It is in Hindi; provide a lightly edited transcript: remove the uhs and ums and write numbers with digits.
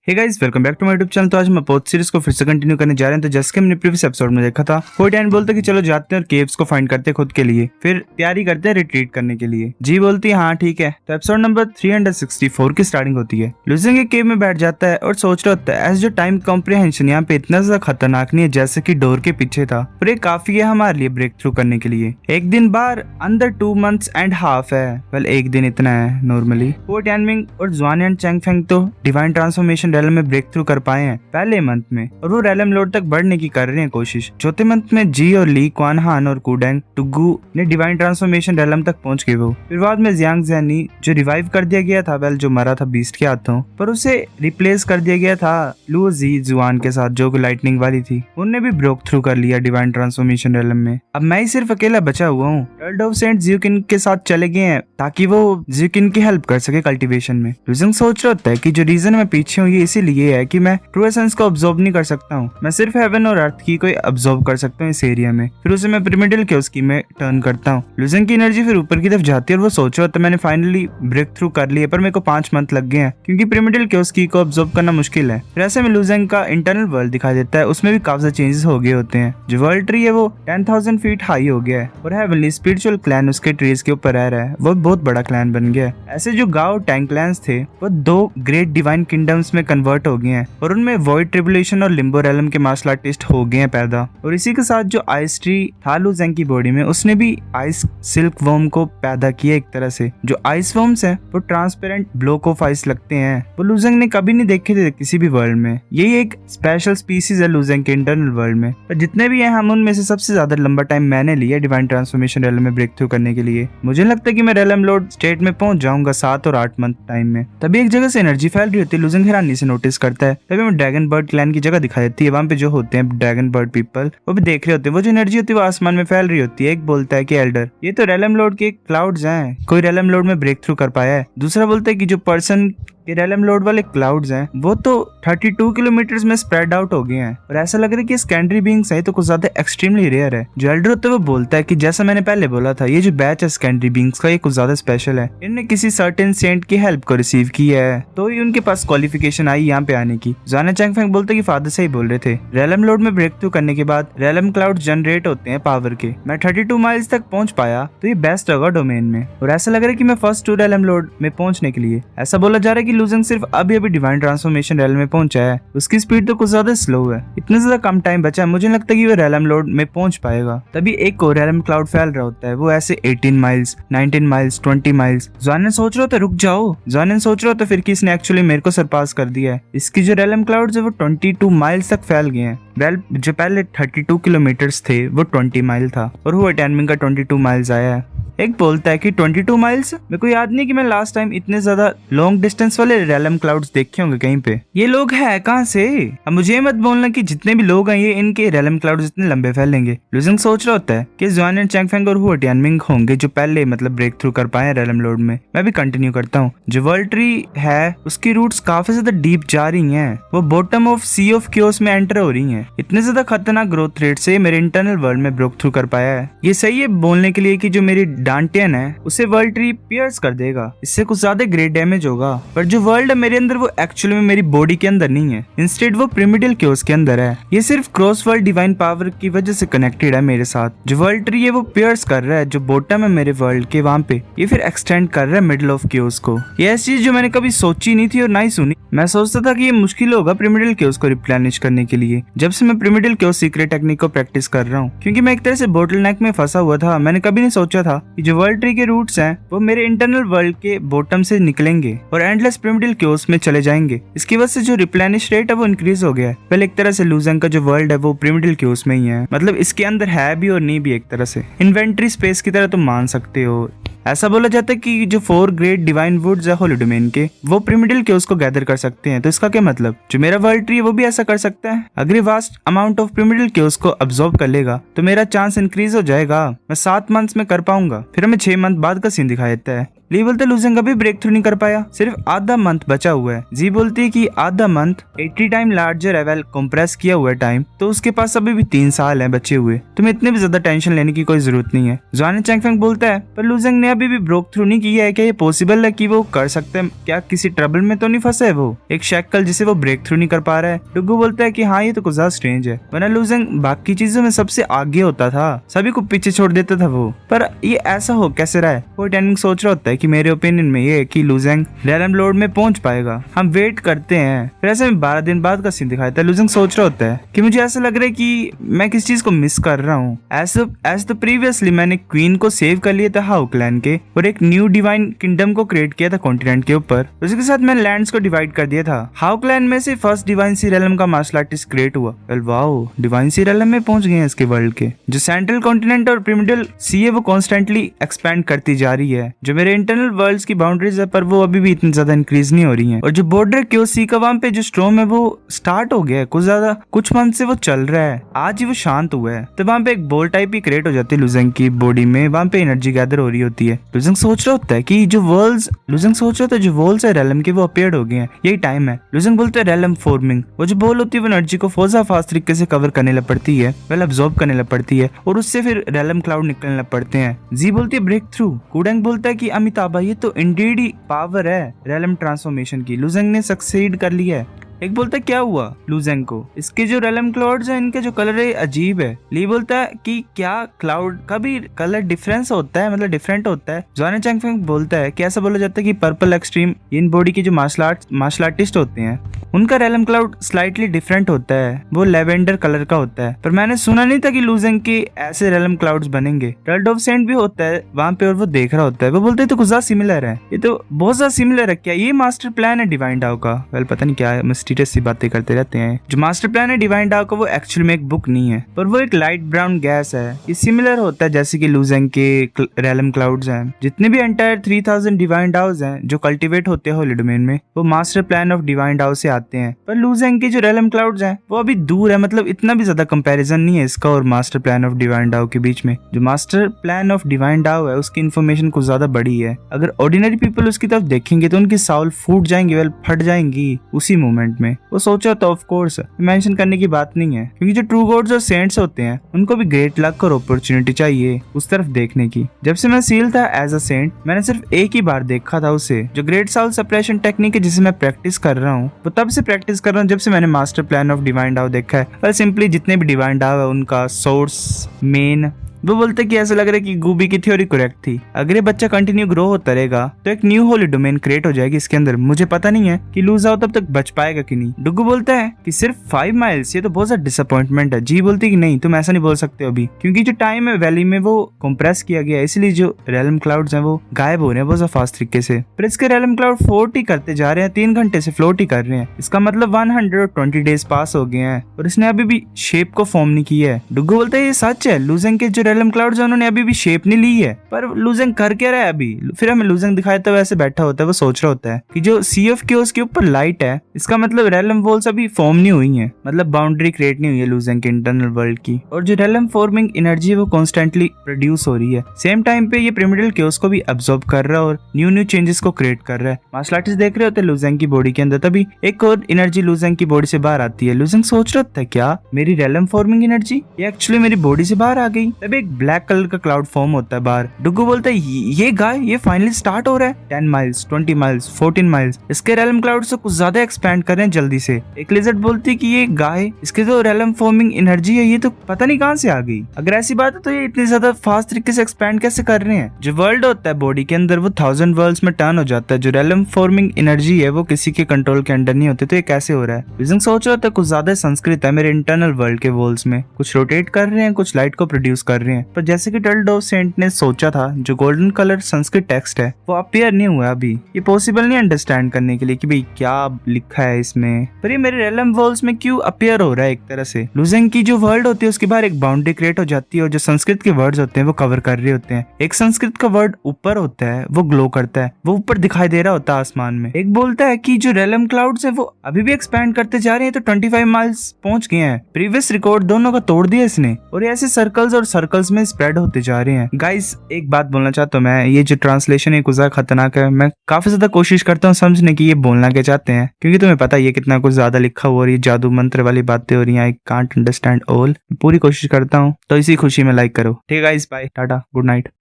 Hey guys, welcome back to my YouTube channel. तो आज हम पोथ सीरीज को फिर से कंटिन्यू करने जा रहे हैं। तो जैसे कि हमने प्रीवियस एपिसोड में देखा था, होइटैन बोलते कि चलो जाते हैं और केव्स को फाइंड करते हैं खुद के लिए, फिर तैयारी करते हैं रिट्रीट करने के लिए। जी बोलती है हाँ ठीक है। तो एपिसोड नंबर 364 की स्टार्टिंग होती है। लूजिंग एक केव में बैठ जाता है और सोच रहा होता है एज जो टाइम कॉम्प्रिहेंशन यहाँ पे इतना ज्यादा खतरनाक नहीं है जैसे की डोर के पीछे था, पर ये काफी है हमारे लिए ब्रेक थ्रू करने के लिए। एक दिन बाहर अंदर 2 मंथ्स एंड हाफ है। वेल एक दिन इतना है नॉर्मली। वो टैनमिंग और जुआन चैंगफेंग तो डिवाइन ट्रांसफॉर्मेशन रेलम में ब्रेक थ्रू कर पाए हैं पहले मंथ में, और वो रेलम लॉर्ड तक बढ़ने की कर रहे हैं कोशिश। चौथे मंथ में जी और ली क्वान हान और कुडेंग टुगू ने डिवाइन ट्रांसफॉर्मेशन रेलम तक पहुंच गए। वो फिर बाद में जियांग ज़ैनी जो रिवाइव कर दिया गया था, वेल जो मरा था बीस्ट के हाथों, पर उसे रिप्लेस कर दिया गया था लू जी जुआन के साथ जो लाइटनिंग वाली थी। उनने भी ब्रेक थ्रू कर लिया डिवाइन ट्रांसफॉर्मेशन रेलम में। अब मैं ही सिर्फ अकेला बचा हुआ हूँ। वर्ल्ड ऑफ सेंट जियोकिन के साथ चले गए हैं ताकि वो जियोकिन की हेल्प कर सके कल्टीवेशन में। लूजिंग सोच रहा होता है कि जो रीजन मैं पीछे हूँ ये इसीलिए है कि मैं ट्रू एसेंस को ऑब्जर्व नहीं कर सकता हूँ, मैं सिर्फ हेवन और अर्थ की कोई ऑब्जर्व कर सकता हूँ इस एरिया में। फिर उसे मैं प्रिमिडल के उसकी में टर्न करता हूँ। लूजिंग की एनर्जी फिर ऊपर की तरफ जाती है और वो सोचा तो मैंने फाइनली ब्रेक थ्रू कर लिया, पर मेरे को 5 मंथ लग गए हैं क्योंकि प्रिमिडल के उसकी को ऑब्जर्व करना मुश्किल है। फिर ऐसे में लूजिंग का इंटरनल वर्ल्ड दिखाई देता है, उसमें भी काफी सारे चेंजेस हो गए होते हैं। जो वर्ल्ड ट्री है वो 10,000 फीट हाई हो गया है और हेवनली स्पिरिचुअल क्लैन उसके ट्रीज के ऊपर रह रहा है। वो बहुत बड़ा क्लैन बन गया है। ऐसे जो गाओ टैंक क्लैंस थे वो 2 ग्रेट डिवाइन किंगडम्स में कन्वर्ट हो गए हैं और उनमें वॉइड ट्रिबुलेशन और लिम्बो रेलम के मार्शल आर्टिस्ट हो गए हैं पैदा। और इसी के साथ जो आइस ट्री था लूजेंग की बॉडी में, उसने भी आइस सिल्क वर्म को पैदा किया एक तरह से। जो आइस वर्म्स हैं वो ट्रांसपेरेंट ब्लॉक ऑफ आइस लगते हैं, वो लूजेंग ने कभी नहीं देखे थे किसी भी वर्ल्ड में। यही एक स्पेशल स्पीसीज है लूजेंग के इंटरनल वर्ल्ड में। पर जितने भी हैं हम उनमें से सबसे ज्यादा लंबा टाइम मैंने लिया डिवाइन ट्रांसफॉर्मेशन रेलम में ब्रेक थ्रू करने के लिए। मुझे लगता है कि मैं रेलम लॉर्ड स्टेट में पहुंच जाऊंगा 7 और 8 मंथ टाइम में। तभी एक जगह से एनर्जी फैल रही होती है। लूजेंग हैरानी से नोटिस करता है। तभी मैं ड्रैगन बर्ड क्लैन की जगह दिखाई देती है। वहाँ पे जो होते हैं ड्रैगन बर्ड पीपल वो भी देख रहे होते हैं। वो जो एनर्जी होती है वो आसमान में फैल रही होती है। एक बोलता है कि एल्डर ये तो रेलम लॉर्ड के क्लाउड्स हैं, कोई रेलम लॉर्ड में ब्रेक थ्रू कर पाया है। दूसरा बोलता है कि जो पर्सन ये रेलम लॉर्ड वाले क्लाउड्स हैं वो तो 32 किलोमीटर में स्प्रेड आउट हो गए हैं और ऐसा लग रहा है कि स्कैंडरी बीइंग्स है तो कुछ ज्यादा एक्सट्रीमली रेयर है। जो एल्डर होता है वो बोलता है कि जैसा मैंने पहले बोला था, ये जो बैच है स्कैंडरी बीइंग्स का ये कुछ ज्यादा स्पेशल है। इन्होंने किसी सर्टेन सेंट की हेल्प को रिसीव की है तो ही उनके पास क्वालिफिकेशन आई यहाँ पे आने की। जुआन चैंगफेंग बोलते कि फादर से ही बोल रहे थे। रेलम लॉर्ड में ब्रेक थ्रू करने के बाद रेलम क्लाउड जनरेट होते हैं पावर के। मैं 32 माइल्स तक पहुंच पाया तो ये बेस्ट होगा डोमेन में, और ऐसा लग रहा है कि मैं फर्स्ट 2 रेलम लॉर्ड में पहुंचने के लिए। ऐसा बोला जा रहा है कि लूजिंग सिर्फ अभी डिवाइन ट्रांसफॉर्मेशन रेलम में पहुंचा है, उसकी स्पीड तो कुछ ज्यादा स्लो है। इतना ज्यादा कम टाइम बचा है, मुझे नहीं लगता कि वो रेलम लॉर्ड में पहुंच पाएगा। तभी एक और रेलम क्लाउड फैल रहा होता है, वो ऐसे 18 माइल्स 19 माइल्स 20 माइल्स। जुआन सोच रहा था रुक जाओ, जुआन सोच रहा था फिर कि इसने एक्चुअली मेरे को सरपास कर दिया है। इसकी जो रेलम क्लाउड्स है वो 22 माइल्स तक फैल गए हैं। वेल जो पहले 32 किलोमीटर्स थे वो 20 माइल था और वो टैनमिंग का 22 माइल्स आया है। एक बोलता है कि 22 माइल्स, मेरे को याद नहीं कि मैं लास्ट टाइम इतने ज्यादा लॉन्ग डिस्टेंस वाले रेलम क्लाउड्स देखे होंगे कहीं पे। ये लोग है कहाँ से? अब मुझे मत बोलना कि जितने भी लोग हैं ये इनके रेलम क्लाउड्स इतने लंबे फैलेंगे। लूजिंग सोच रहा होता है कि जुआन एंड चैंगफेंग और हुआ टैनमिंग होंगे जो पहले मतलब ब्रेक थ्रू कर पाए रेलम लॉर्ड में। मैं भी कंटिन्यू करता हूँ। जो वर्ल्ड ट्री है उसकी रूट्स काफी ज्यादा डीप जा रही है, वो bottom of sea of chaos में एंटर हो रही है। इतने ज्यादा खतरनाक ग्रोथ रेट से मेरे इंटरनल वर्ल्ड में ब्रेक थ्रू कर पाया है। ये सही है बोलने के लिए कि जो मेरी डांटियन है उसे वर्ल्ड ट्री पियर्स कर देगा, इससे कुछ ज्यादा ग्रेट डैमेज होगा। पर जो वर्ल्ड है मेरे अंदर वो एक्चुअली में मेरी बॉडी के अंदर नहीं है, इंस्टेड वो प्रिमिडल क्योस के अंदर है। ये सिर्फ क्रॉस वर्ल्ड डिवाइन पावर की वजह से कनेक्टेड है मेरे साथ। जो वर्ल्ड ट्री है वो पियर्स कर रहा है जो बॉटम है मेरे वर्ल्ड के, वहाँ पे ये फिर एक्सटेंड कर रहा है मिडल ऑफ क्योस को। ये ऐसी चीज जो मैंने कभी सोची नहीं थी और ना ही सुनी। मैं सोचता था कि ये मुश्किल होगा प्रिमिडल क्योस को रिप्लेनिश करने के लिए, जब से मैं प्रिमिडल क्योस सीक्रेट टेक्निक को प्रैक्टिस कर रहा हूँ, क्योंकि मैं एक तरह से बोटलनेक में फंसा हुआ था। मैंने कभी नहीं सोचा था कि जो वर्ल्ड ट्री के रूट्स हैं वो मेरे इंटरनल वर्ल्ड के बॉटम से निकलेंगे और एंडलेस प्रिमिडल क्योस में चले जाएंगे। इसकी वजह से जो रिप्लेनिश रेट है वो इंक्रीज हो गया है। पहले एक तरह से लूजिंग का जो वर्ल्ड है वो प्रिमिडल क्योस में ही है, मतलब इसके अंदर है भी और नहीं भी। एक तरह से इन्वेंटरी स्पेस की तरह तुम मान सकते हो। ऐसा बोला जाता है कि जो 4 ग्रेट डिवाइन वुड्स है होली डोमेन के वो प्रिमिडल क्योस को गैदर कर सकते हैं। तो इसका क्या मतलब जो मेरा वर्ल्ड ट्री है वो भी ऐसा कर सकता है। अगर ये वास्ट अमाउंट ऑफ प्रिमिडल क्योस को अब्सॉर्ब कर लेगा तो मेरा चांस इंक्रीज हो जाएगा। मैं 7 मंथ्स में कर पाऊंगा। फिर हमें 6 मंथ बाद का सीन दिखाया देता है। ली बोलते लूजिंग अभी ब्रेक थ्रू नहीं कर पाया, सिर्फ आधा मंथ बचा हुआ है। जी बोलती है कि आधा मंथ 80 टाइम लार्जर है, वेल कंप्रेस किया हुआ है टाइम, तो उसके पास अभी भी 3 साल है बचे हुए। तुम्हें इतने भी ज्यादा टेंशन लेने की कोई जरूरत नहीं है। जुआन चैंगफेंग बोलता है पर लूजिंग ने अभी भी ब्रोक थ्रू नहीं किया है। क्या ये पॉसिबल है कि वो कर सकते हैं? क्या किसी ट्रबल में तो नहीं फंसा है वो, एक शैकल जिसे वो ब्रेक थ्रू नहीं कर पा रहा है? डुगू बोलता है कि हाँ ये तो कुछ ज्यादा स्ट्रेंज है, वरना लूजेंग बाकी चीजों में सबसे आगे होता था, सभी को पीछे छोड़ देता था वो, पर ये ऐसा हो कैसे रहा है? वो टेनिंग सोच रहा होता है कि मेरे ओपिनियन में ये है कि लूजेंग रेलम लॉर्ड में पहुंच पाएगा, हम वेट करते हैं। फिर ऐसे में 12 दिन बाद का सीन दिखाया था। लूजेंग सोच रहा होता है कि मुझे ऐसा लग रहा है कि मैं किस चीज को मिस कर रहा हूँ। ऐसे तो प्रीवियसली मैंने क्वीन को सेव कर लिया था हाउ क्लैन के, और एक न्यू डिवाइन किंगडम को क्रिएट किया था कॉन्टिनेंट के ऊपर। उसके साथ मैंने लैंड्स को डिवाइड कर दिया था। हाउ क्लैन में से फर्स्ट डिवाइन सी रेलम का मार्शल आर्टिस्ट क्रिएट हुआ। वेल वाओ, डिवाइन सी रेलम में पहुंच गए हैं इसके वर्ल्ड के। जो सेंट्रल कॉन्टिनेंट और प्रिमिडल सी है वो कॉन्स्टेंटली एक्सपैंड करती जा रही है। जो मेरे इंटरनल वर्ल्ड्स की बाउंड्रीज है पर वो अभी भी इतनी ज्यादा इंक्रीज नहीं हो रही है। और जो बॉर्डर क्यों सी का वहां पे जो स्टॉर्म है वो स्टार्ट हो गया है, कुछ ज्यादा कुछ मंथ से वो चल रहा है, आज ही वो शांत हुआ है। तो वहां पे एक बॉल टाइप ही क्रिएट हो जाती है लूजेंग की बॉडी में, वहां पे एनर्जी गैदर हो रही होती है। लूजेंग सोच रहा होता है कि जो वर्ल्ड्स है रेलम के वो अपीयर्ड हो गए हैं, यही टाइम है। लूजेंग बोलते हैं रेलम फॉर्मिंग, वो जो बॉल होती है वो एनर्जी को फोर्सा फास्ट तरीके से कवर करने लग पड़ती है, वेल अब्सॉर्ब करने लग पड़ती है, और उससे फिर रेलम क्लाउड निकलने लग पड़ते हैं। जी बोलती है ब्रेक थ्रू। कुडेंग बोलता है कि अमिताभा ये तो इंडीड ही पावर है रेलम ट्रांसफॉर्मेशन की, लूजेंग ने सक्सीड कर लिया है। एक बोलता है क्या हुआ लूजेंग को, इसके जो रेलम क्लाउड्स हैं इनके जो कलर है अजीब है। ली बोलता है कि क्या क्लाउड का भी कलर डिफरेंस होता है, मतलब डिफरेंट होता है। जॉन चैंगफेंग बोलता है कि ऐसा बोला जाता है कि पर्पल एक्सट्रीम इन बॉडी के जो मार्शल आर्टिस्ट होते हैं उनका रेलम क्लाउड स्लाइटली डिफरेंट होता है, वो लेवेंडर कलर का होता है। पर मैंने सुना नहीं था कि लूजेंग के ऐसे रेलम क्लाउड्स बनेंगे। टर्ड ऑफ सेंट भी होता है वहां पे और वो देख रहा होता है, वो बोलते हैं तो कुछ ज्यादा सिमिलर है, ये तो बहुत ज्यादा सिमिलर है। क्या ये मास्टर प्लान है डिवाइन डाउ का? वेल पता नहीं क्या है, मिस्टीरियस सी बातें करते रहते हैं। जो मास्टर प्लान है डिवाइन डाउ का वो एक्चुअली में एक बुक नहीं है, पर वो एक लाइट ब्राउन गैस है। ये सिमिलर होता है जैसे कि लूजेंग के रेलम क्लाउड्स हैं। जितने भी एंटायर 3000 डिवाइन डाउस हैं जो कल्टीवेट होते हैं होली डोमेन में, वो मास्टर प्लान ऑफ डिवाइन डाउ से आते हैं। पर लूजेंग के जो रेलम क्लाउड्स हैं वो अभी दूर है, मतलब इतना भी ज्यादा कंपैरिजन नहीं है इसका और मास्टर प्लान ऑफ डिवाइन डाउ के बीच में। जो मास्टर प्लान ऑफ डिवाइन डाउ है उसकी इन्फॉर्मेशन कुछ ज्यादा बड़ी है। अगर ऑर्डिनरी पीपल उसकी तरफ देखेंगे तो उनकी साउल फूट जाएंगी, वेल फट जाएंगी उसी मोमेंट में। वो सोचा तो ऑफ कोर्स मेंशन करने की बात नहीं है, क्योंकि जो ट्रू गॉड्स और सेंट्स होते हैं उनको भी ग्रेट लक और अपॉर्चुनिटी चाहिए उस तरफ देखने की। जब से मैं सील था एज अ सेंट मैंने सिर्फ एक ही बार देखा था उसे। जो ग्रेट साउल सप्रेशन टेक्निक है जिसे मैं प्रैक्टिस कर रहा हूँ वो तब से प्रैक्टिस कर रहा हूँ जब से मैंने मास्टर प्लान ऑफ डिवाइन डाउ देखा है। पर सिंपली जितने भी डिवाइन डाउ है उनका सोर्स मेन, वो बोलते कि ऐसा लग रहा है कि गूबी की थ्योरी करेक्ट थी। अगर ये बच्चा कंटिन्यू ग्रो होता रहेगा तो एक न्यू होली डोमेन क्रिएट हो जाएगी इसके अंदर। मुझे पता नहीं है कि लूज आओ तब तक बच पाएगा कि नहीं। डुगू बोलता है कि सिर्फ 5 माइल्स, ये तो बहुत ज्यादा डिसअपॉइंटमेंट है। जी बोलती है कि नहीं तुम ऐसा नहीं बोल सकते अभी, क्योंकि जो टाइम है वैली में वो कंप्रेस किया गया है, इसलिए जो रेलम क्लाउड्स हैं वो गायब हो रहे हैं बहुत ज्यादा फास्ट तरीके से। पर इसके रेलम क्लाउड फ्लोट ही करते जा रहे हैं, 3 घंटे से फ्लोट ही कर रहे हैं। इसका मतलब 120 डेज पास हो गए हैं और इसने अभी भी शेप को फॉर्म नहीं किया है। डुगू बोलता है ये सच है, लूजेंग के जो रेलम क्लाउड्स हैं उन्होंने अभी भी शेप नहीं ली है। पर लूजेंग कर क्या रहा है अभी? फिर हमें लूजेंग दिखाया तो वैसे बैठा होता है, वो सोच रहा होता है कि जो सी ऑफ क्योस के ऊपर लाइट है इसका मतलब रेलम वॉल्स अभी फॉर्म नहीं हुई है, मतलब बाउंड्री क्रिएट नहीं हुई है लूजेंग के इंटरनल वर्ल्ड की। और जो रेलम फॉर्मिंग एनर्जी है वो कॉन्स्टेंटली प्रोड्यूस हो रही है। सेम टाइम पे ये प्रिमिडल क्योस को भी अब्सॉर्ब कर रहा है और न्यू चेंजेस को क्रिएट कर रहा है। मार्शल आर्टिस्ट देख रहे होते हैं लूजेंग की बॉडी के अंदर, तभी एक और एनर्जी लूजेंग की बॉडी से बाहर आती है। लूजेंग सोच रहा था क्या मेरी रेलम फॉर्मिंग एनर्जी ये एक्चुअली मेरी बॉडी से बाहर आ गई। तभी एक ब्लैक कलर का क्लाउड फॉर्म होता है बाहर। डुगू बोलता है ये गाय ये फाइनली स्टार्ट हो रहा है। 10 माइल्स 20 माइल्स 14 माइल्स इसके रेलम क्लाउड से कुछ ज्यादा एक्सपैंड कर रहे हैं जल्दी से। एक लिजर्ड बोलती है कि ये गाय इसके जो रेलम फॉर्मिंग एनर्जी है ये तो पता नहीं कहां से आ गई। अगर ऐसी बात है तो ये इतनी ज्यादा फास्ट तरीके से एक्सपैंड कैसे कर रहे हैं? जो वर्ल्ड होता है बॉडी के अंदर वो 1000 वर्ल्ड्स में टर्न हो जाता है। जो रेलम फॉर्मिंग एनर्जी है वो किसी के कंट्रोल के अंडर नहीं होती, तो ये कैसे हो रहा है? लूजेंग सोच रहा था कुछ ज्यादा संस्कृत है मेरे इंटरनल वर्ल्ड के वॉल्स में, कुछ रोटेट कर रहे हैं कुछ लाइट को प्रोड्यूस कर रहे हैं। पर जैसे कि टर्ड ऑफ सेंट ने सोचा था जो गोल्डन कलर संस्कृत टेक्स्ट है वो अपीयर नहीं हुआ अभी। ये पॉसिबल नहीं अंडरस्टैंड करने के लिए कि भाई क्या लिखा है इसमें, पर ये मेरे रेलम वर्ल्ड्स में क्यों अपीयर हो रहा है एक तरह से। लूजेंग की जो वर्ल्ड होती है उसके बाहर एक बाउंड्री क्रिएट हो जाती है और जो संस्कृत के वर्ड्स होते हैं वो कवर कर रहे होते हैं। एक संस्कृत का वर्ड ऊपर होता है वो ग्लो करता है, वो ऊपर दिखाई दे रहा होता है आसमान में। एक बोलता है कि जो रेलम क्लाउड्स है वो अभी भी एक्सपैंड करते जा रहे हैं, तो 25 माइल्स पहुंच गए हैं। प्रीवियस रिकॉर्ड दोनों का तोड़ दिया इसने और ऐसे सर्कल्स और सर्कल्स में स्प्रेड होते जा रहे हैं। गाइस एक बात बोलना चाहता हूँ मैं, ये जो ट्रांसलेशन है कुछ ज्यादा खतरनाक है। मैं काफी ज्यादा कोशिश करता हूँ समझने की ये बोलना क्या चाहते हैं, क्योंकि तुम्हें पता है ये कितना कुछ ज्यादा लिखा हुआ और ये जादू मंत्र वाली बातें हो रही हैं। I can't understand all. पूरी कोशिश करता हूँ, तो इसी खुशी में लाइक करो। ठीक है guys, bye tata good night.